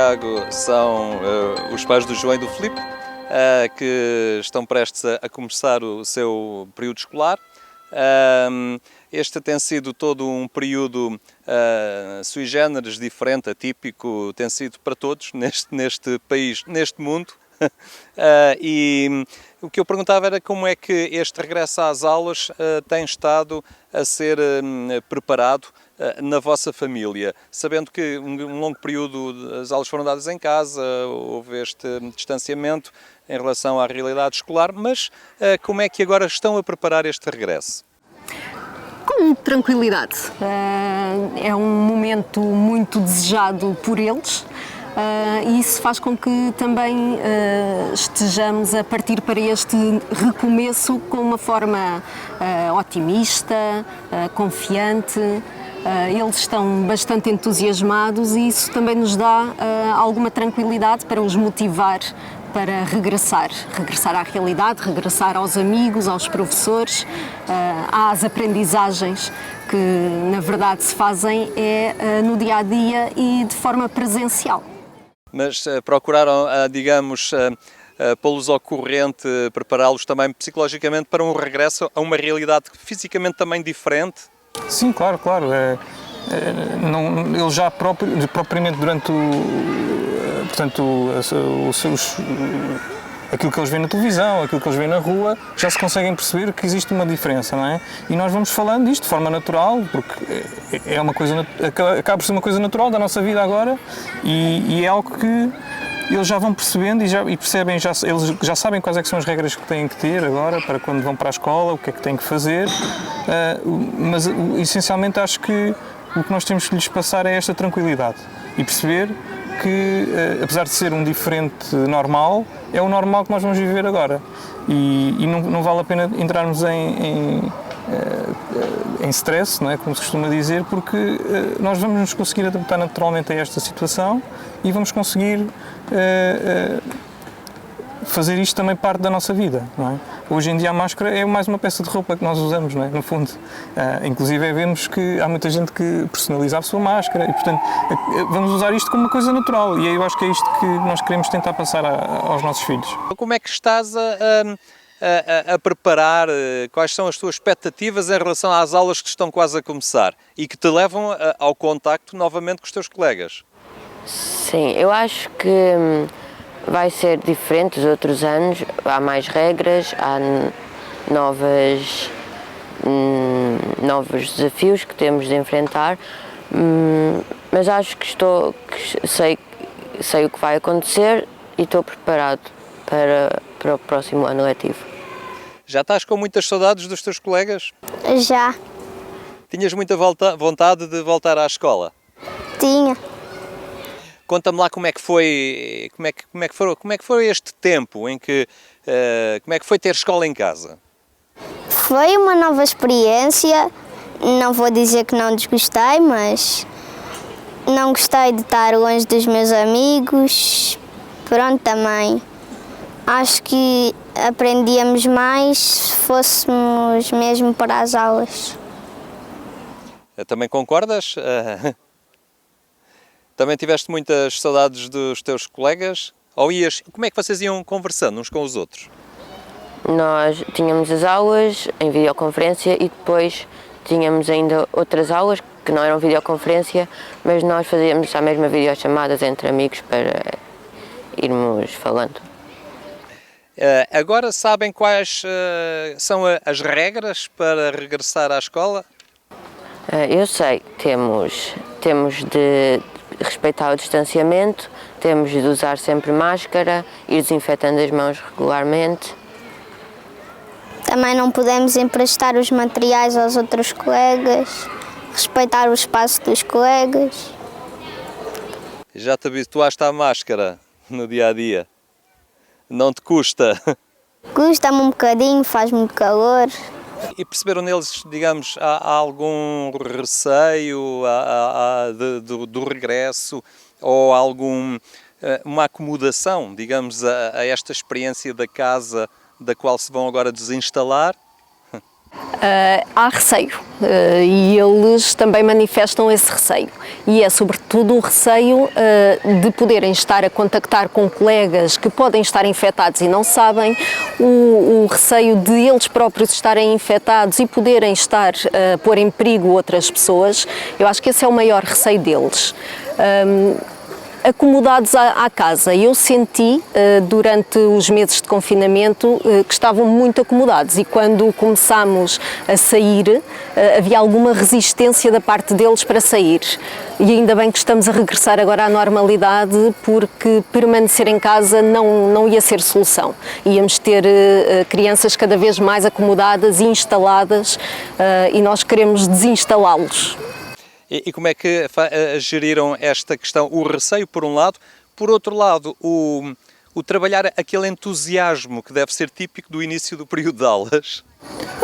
Tiago são os pais do João e do Filipe, que estão prestes a começar o seu período escolar. Este tem sido todo um período sui generis, diferente, atípico, tem sido para todos neste país, neste mundo. E o que eu perguntava era como é que este regresso às aulas tem estado a ser preparado na vossa família, sabendo que um longo período as aulas foram dadas em casa, houve este distanciamento em relação à realidade escolar, mas como é que agora estão a preparar este regresso? Com tranquilidade. É um momento muito desejado por eles. E isso faz com que também estejamos a partir para este recomeço com uma forma otimista, confiante. Eles estão bastante entusiasmados e isso também nos dá alguma tranquilidade para os motivar para regressar à realidade, regressar aos amigos, aos professores, às aprendizagens que na verdade se fazem no dia-a-dia e de forma presencial. Mas procuraram, digamos, pô-los ao corrente, prepará-los também psicologicamente para um regresso a uma realidade fisicamente também diferente? Sim, claro. Eles já propriamente durante aquilo que eles veem na televisão, aquilo que eles veem na rua, já se conseguem perceber que existe uma diferença, não é? E nós vamos falando disto de forma natural, porque é uma coisa, acaba por ser uma coisa natural da nossa vida agora e é algo que eles já vão percebendo e percebem, eles já sabem quais é que são as regras que têm que ter agora para quando vão para a escola, o que é que têm que fazer, mas essencialmente acho que o que nós temos que lhes passar é esta tranquilidade e perceber que, apesar de ser um diferente normal, é o normal que nós vamos viver agora. E não vale a pena entrarmos em stress, não é? Como se costuma dizer, porque nós vamos nos conseguir adaptar naturalmente a esta situação e vamos conseguir fazer isto também parte da nossa vida, não é? Hoje em dia a máscara é mais uma peça de roupa que nós usamos, não é? No fundo. Inclusive vemos que há muita gente que personaliza a sua máscara e, portanto, vamos usar isto como uma coisa natural e eu acho que é isto que nós queremos tentar passar aos nossos filhos. Como é que estás a preparar? Quais são as tuas expectativas em relação às aulas que estão quase a começar e que te levam ao contacto novamente com os teus colegas? Sim, eu acho que vai ser diferente dos outros anos, há mais regras, há novos desafios que temos de enfrentar, mas acho que sei o que vai acontecer e estou preparado para o próximo ano letivo. Já estás com muitas saudades dos teus colegas? Já. Tinhas muita vontade de voltar à escola? Tinha. Conta-me lá como é que foi este tempo em que como é que foi ter escola em casa? Foi uma nova experiência. Não vou dizer que não desgostei, mas não gostei de estar longe dos meus amigos. Pronto, também. Acho que aprendíamos mais se fôssemos mesmo para as aulas. Também concordas? Também tiveste muitas saudades dos teus colegas? Ou como é que vocês iam conversando uns com os outros? Nós tínhamos as aulas em videoconferência e depois tínhamos ainda outras aulas que não eram videoconferência, mas nós fazíamos a mesma videochamadas entre amigos para irmos falando. Agora sabem quais são as regras para regressar à escola? Eu sei, temos de respeitar o distanciamento, temos de usar sempre máscara, ir desinfetando as mãos regularmente. Também não podemos emprestar os materiais aos outros colegas, respeitar o espaço dos colegas. Já te habituaste à máscara no dia-a-dia? Não te custa? Custa-me um bocadinho, faz muito calor. E perceberam neles, digamos, há algum receio do regresso ou uma acomodação, digamos, a esta experiência da casa da qual se vão agora desinstalar? Há receio e eles também manifestam esse receio. E é sobretudo o receio de poderem estar a contactar com colegas que podem estar infectados e não sabem, o receio de eles próprios estarem infectados e poderem estar a pôr em perigo outras pessoas. Eu acho que esse é o maior receio deles. Acomodados à casa. Eu senti durante os meses de confinamento que estavam muito acomodados e quando começámos a sair havia alguma resistência da parte deles para sair. E ainda bem que estamos a regressar agora à normalidade, porque permanecer em casa não ia ser solução. Íamos ter crianças cada vez mais acomodadas e instaladas e nós queremos desinstalá-los. E como é que geriram esta questão? O receio, por um lado, por outro lado, o trabalhar aquele entusiasmo que deve ser típico do início do período de aulas?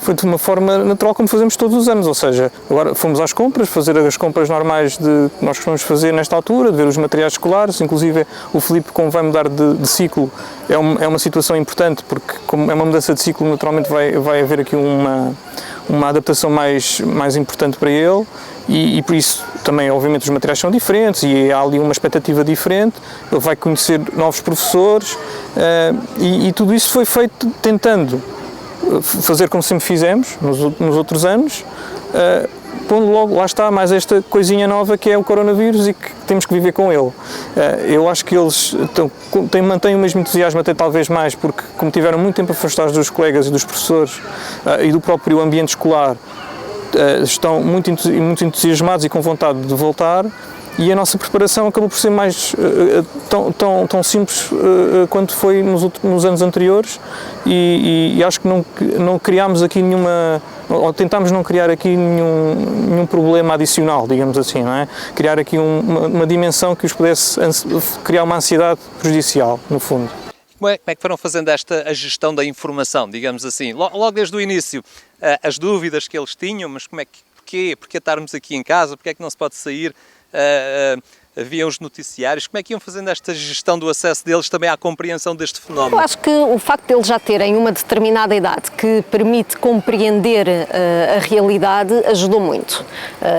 Foi de uma forma natural como fazemos todos os anos, ou seja, agora fomos às compras, fazer as compras normais que nós costumamos fazer nesta altura, de ver os materiais escolares, inclusive o Filipe, como vai mudar de ciclo, é uma situação importante, porque como é uma mudança de ciclo, naturalmente vai haver aqui uma adaptação mais importante para ele e por isso também, obviamente, os materiais são diferentes e há ali uma expectativa diferente, ele vai conhecer novos professores e tudo isso foi feito tentando fazer como sempre fizemos nos outros anos, pondo logo, lá está, mais esta coisinha nova que é o coronavírus e que temos que viver com ele. Eu acho que eles mantêm o mesmo entusiasmo, até talvez mais, porque como tiveram muito tempo afastados dos colegas e dos professores e do próprio ambiente escolar, estão muito entusiasmados e com vontade de voltar. E a nossa preparação acabou por ser mais tão simples quanto foi nos anos anteriores e acho que não criámos aqui ou tentámos não criar aqui nenhum problema adicional, digamos assim, não é? Criar aqui uma dimensão que os pudesse criar uma ansiedade prejudicial, no fundo. Como é que foram fazendo a gestão da informação, digamos assim? Logo desde o início, as dúvidas que eles tinham, mas porquê estarmos aqui em casa, porquê é que não se pode sair? Havia os noticiários, como é que iam fazendo esta gestão do acesso deles também à compreensão deste fenómeno? Eu acho que o facto de eles já terem uma determinada idade que permite compreender a realidade ajudou muito.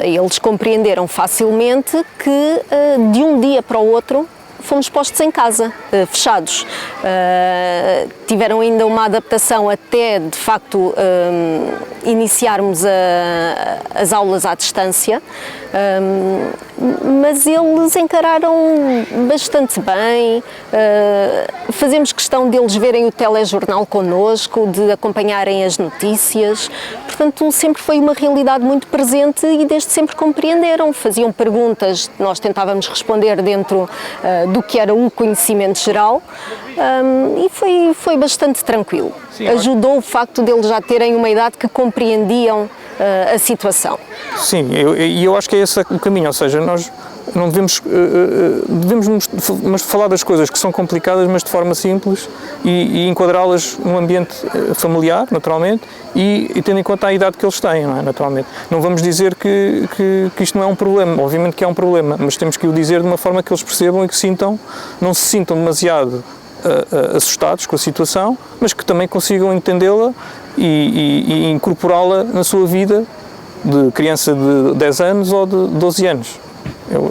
Eles compreenderam facilmente que de um dia para o outro fomos postos em casa, fechados. Tiveram ainda uma adaptação até, de facto, iniciarmos as aulas à distância, mas eles encararam bastante bem. Fazemos questão deles verem o telejornal connosco, de acompanharem as notícias. Portanto, sempre foi uma realidade muito presente e desde sempre compreenderam. Faziam perguntas, nós tentávamos responder dentro do que era o conhecimento geral e foi bastante tranquilo. Sim, ajudou o facto de eles já terem uma idade que compreendiam a situação. Sim, eu acho que é esse o caminho, ou seja, nós não devemos falar das coisas que são complicadas, mas de forma simples e enquadrá-las num ambiente familiar, naturalmente, e tendo em conta a idade que eles têm, não é? Naturalmente. Não vamos dizer que isto não é um problema, obviamente que é um problema, mas temos que o dizer de uma forma que eles percebam e que não se sintam demasiado assustados com a situação, mas que também consigam entendê-la e incorporá-la na sua vida de criança de 10 anos ou de 12 anos.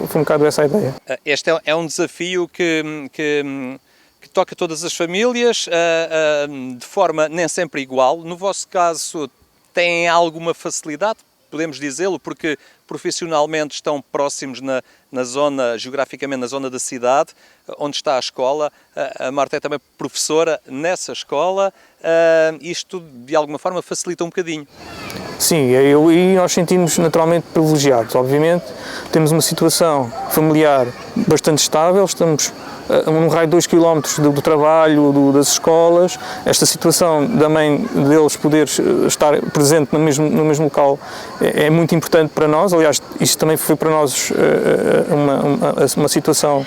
Foi um bocado essa a ideia. Este é um desafio que toca todas as famílias de forma nem sempre igual. No vosso caso, têm alguma facilidade, podemos dizê-lo, porque profissionalmente estão próximos geograficamente na zona da cidade, onde está a escola. A Marta é também professora nessa escola. Isto, de alguma forma, facilita um bocadinho. Sim, e nós sentimos naturalmente privilegiados. Obviamente, temos uma situação familiar bastante estável, estamos num raio de 2 km do trabalho, das escolas. Esta situação da mãe deles poder estar presente no mesmo local é muito importante para nós. Aliás, isto também foi para nós uma situação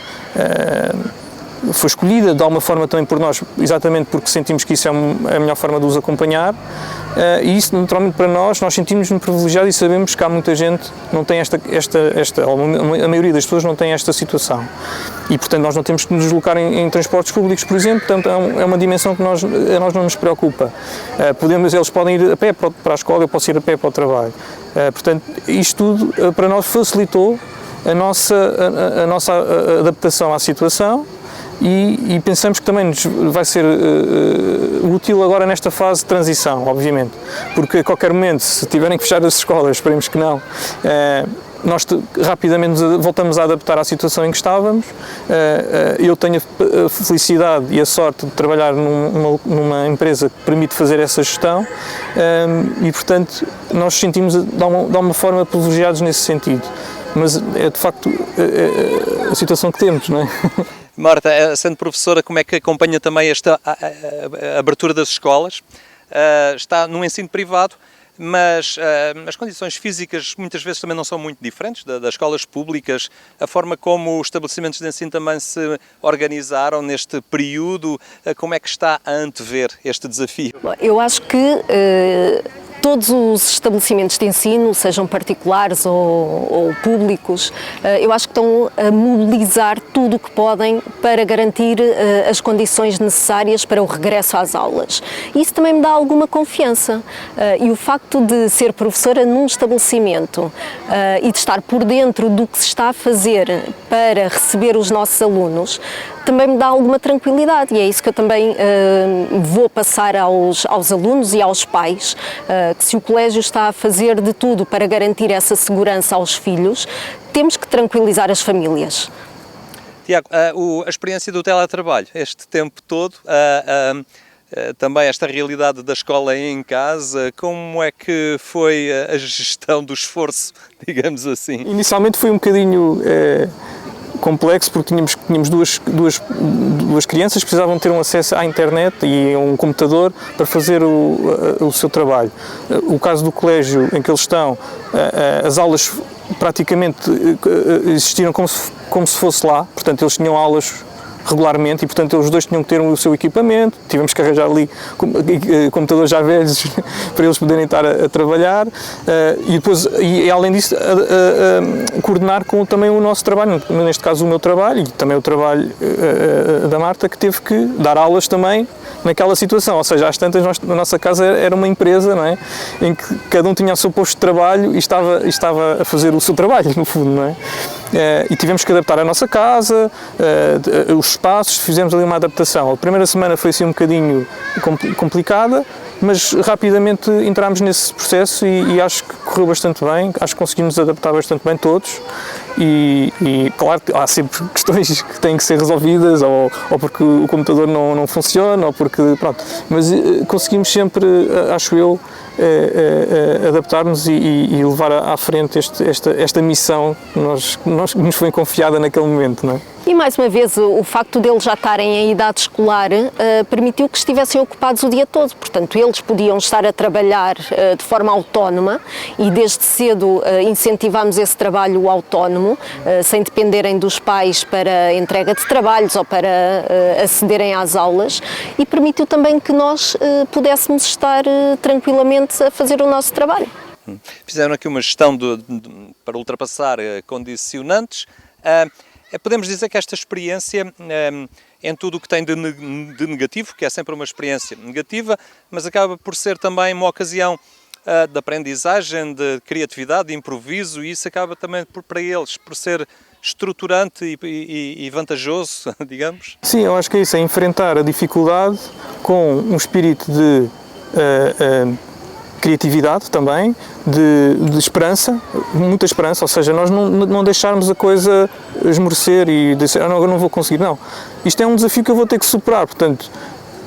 foi escolhida de alguma forma também por nós, exatamente porque sentimos que isso é a melhor forma de os acompanhar, e isso naturalmente para nós sentimos-nos privilegiados e sabemos que há muita gente que não tem a maioria das pessoas não tem esta situação, e portanto nós não temos que nos deslocar em transportes públicos, por exemplo, portanto é uma dimensão que a nós não nos preocupa. Eles podem ir a pé para a escola, eu posso ir a pé para o trabalho, portanto isto tudo para nós facilitou a nossa adaptação à situação, e pensamos que também nos vai ser útil agora nesta fase de transição, obviamente, porque a qualquer momento, se tiverem que fechar as escolas, esperemos que não, nós rapidamente voltamos a adaptar à situação em que estávamos. Eu tenho a felicidade e a sorte de trabalhar numa empresa que permite fazer essa gestão, e portanto nós sentimos de alguma forma privilegiados nesse sentido, mas é de facto a situação que temos, não é? Marta, sendo professora, como é que acompanha também esta abertura das escolas? Está num ensino privado, mas as condições físicas muitas vezes também não são muito diferentes das escolas públicas. A forma como os estabelecimentos de ensino também se organizaram neste período, como é que está a antever este desafio? Eu acho que todos os estabelecimentos de ensino, sejam particulares ou públicos, eu acho que estão a mobilizar tudo o que podem para garantir as condições necessárias para o regresso às aulas. Isso também me dá alguma confiança, e o facto de ser professora num estabelecimento e de estar por dentro do que se está a fazer para receber os nossos alunos também me dá alguma tranquilidade, e é isso que eu também vou passar aos alunos e aos pais, que se o colégio está a fazer de tudo para garantir essa segurança aos filhos, temos que tranquilizar as famílias. Tiago, a experiência do teletrabalho, este tempo todo, também esta realidade da escola em casa, como é que foi a gestão do esforço, digamos assim? Inicialmente foi um bocadinho complexo, porque tínhamos duas crianças que precisavam ter um acesso à internet e a um computador para fazer o seu trabalho. O caso do colégio em que eles estão, as aulas praticamente existiram como se fosse lá, portanto eles tinham aulas regularmente e, portanto, os dois tinham que ter o seu equipamento, tivemos que arranjar ali computadores já velhos para eles poderem estar a trabalhar, e depois, e além disso, coordenar com também o nosso trabalho, neste caso o meu trabalho e também o trabalho da Marta, que teve que dar aulas também naquela situação, ou seja, às tantas a nossa casa era uma empresa, não é? Em que cada um tinha o seu posto de trabalho e estava a fazer o seu trabalho, no fundo, não é? E tivemos que adaptar a nossa casa, os espaços, fizemos ali uma adaptação. A primeira semana foi assim um bocadinho complicada, mas rapidamente entramos nesse processo e acho que correu bastante bem, acho que conseguimos adaptar bastante bem todos e claro, há sempre questões que têm que ser resolvidas, ou porque o computador não funciona, ou porque, pronto, mas conseguimos sempre, acho eu, adaptar-nos e levar à frente esta missão que nos foi confiada naquele momento, não é? E mais uma vez, o facto deles já estarem em idade escolar permitiu que estivessem ocupados o dia todo, portanto eles podiam estar a trabalhar de forma autónoma e desde cedo incentivámos esse trabalho autónomo, sem dependerem dos pais para a entrega de trabalhos ou para acederem às aulas, e permitiu também que nós pudéssemos estar tranquilamente a fazer o nosso trabalho. Fizeram aqui uma gestão para ultrapassar condicionantes. Podemos dizer que esta experiência, em tudo o que tem de negativo, que é sempre uma experiência negativa, mas acaba por ser também uma ocasião de aprendizagem, de criatividade, de improviso, e isso acaba também para eles por ser estruturante e vantajoso, digamos? Sim, eu acho que é isso, é enfrentar a dificuldade com um espírito de criatividade também, de esperança, muita esperança, ou seja, nós não deixarmos a coisa esmorecer e dizer, agora não vou conseguir, não. Isto é um desafio que eu vou ter que superar, portanto,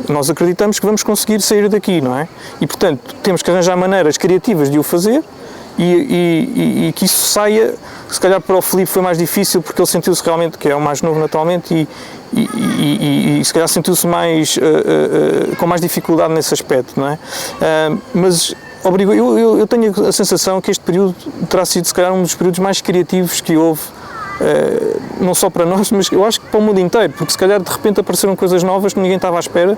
nós acreditamos que vamos conseguir sair daqui, não é? E, portanto, temos que arranjar maneiras criativas de o fazer e que isso saia. Se calhar para o Filipe foi mais difícil porque ele sentiu-se realmente, que é o mais novo naturalmente, e se calhar sentiu-se mais, com mais dificuldade nesse aspecto, não é? Mas eu tenho a sensação que este período terá sido se calhar um dos períodos mais criativos que houve não só para nós, mas eu acho que para o mundo inteiro, porque se calhar de repente apareceram coisas novas que ninguém estava à espera,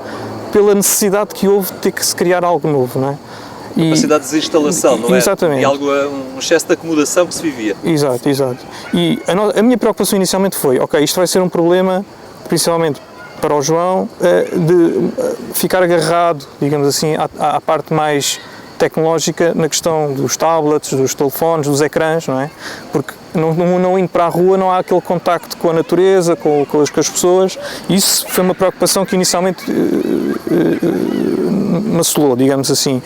pela necessidade que houve de ter que se criar algo novo, não é? Capacidade de desinstalação, não é? Exatamente. E algo, um excesso de acomodação que se vivia. Exato, exato. E a minha preocupação inicialmente foi, ok, isto vai ser um problema, principalmente para o João, de ficar agarrado, digamos assim, à parte mais tecnológica na questão dos tablets, dos telefones, dos ecrãs, não é? Porque não indo para a rua não há aquele contacto com a natureza, com as pessoas. Isso foi uma preocupação que inicialmente me assolou, digamos assim.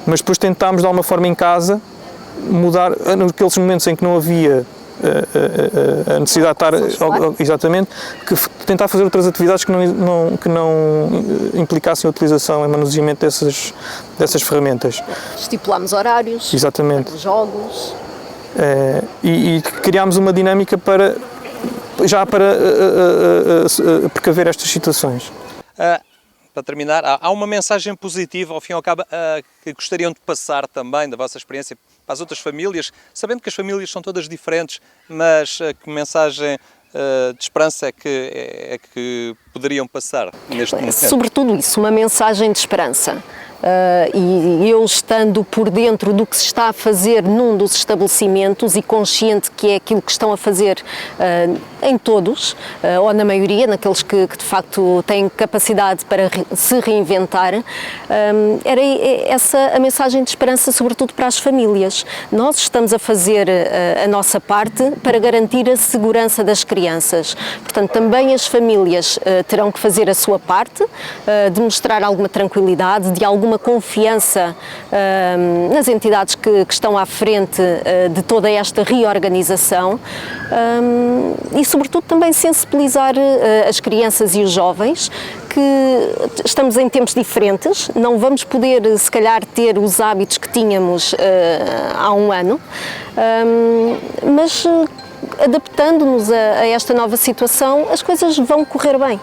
Mas depois tentámos de alguma forma em casa mudar, naqueles momentos em que não havia a necessidade de estar, exatamente, tentar fazer outras atividades que não implicassem a utilização e manuseamento dessas ferramentas. Estipulámos horários, exatamente. Jogos. E criámos uma dinâmica para precaver estas situações. Para terminar, há uma mensagem positiva, ao fim e ao cabo, que gostariam de passar também da vossa experiência para as outras famílias, sabendo que as famílias são todas diferentes, mas que mensagem de esperança é que poderiam passar neste momento? Sobretudo isso, uma mensagem de esperança. E eu estando por dentro do que se está a fazer num dos estabelecimentos e consciente que é aquilo que estão a fazer em todos, ou na maioria, naqueles que de facto têm capacidade para se reinventar, era essa a mensagem de esperança, sobretudo para as famílias. Nós estamos a fazer a nossa parte para garantir a segurança das crianças. Portanto, também as famílias terão que fazer a sua parte, de mostrar alguma tranquilidade, de alguma confiança nas entidades que estão à frente de toda esta reorganização e, sobretudo, também sensibilizar as crianças e os jovens que estamos em tempos diferentes, não vamos poder, se calhar, ter os hábitos que tínhamos há um ano, mas adaptando-nos a esta nova situação, as coisas vão correr bem.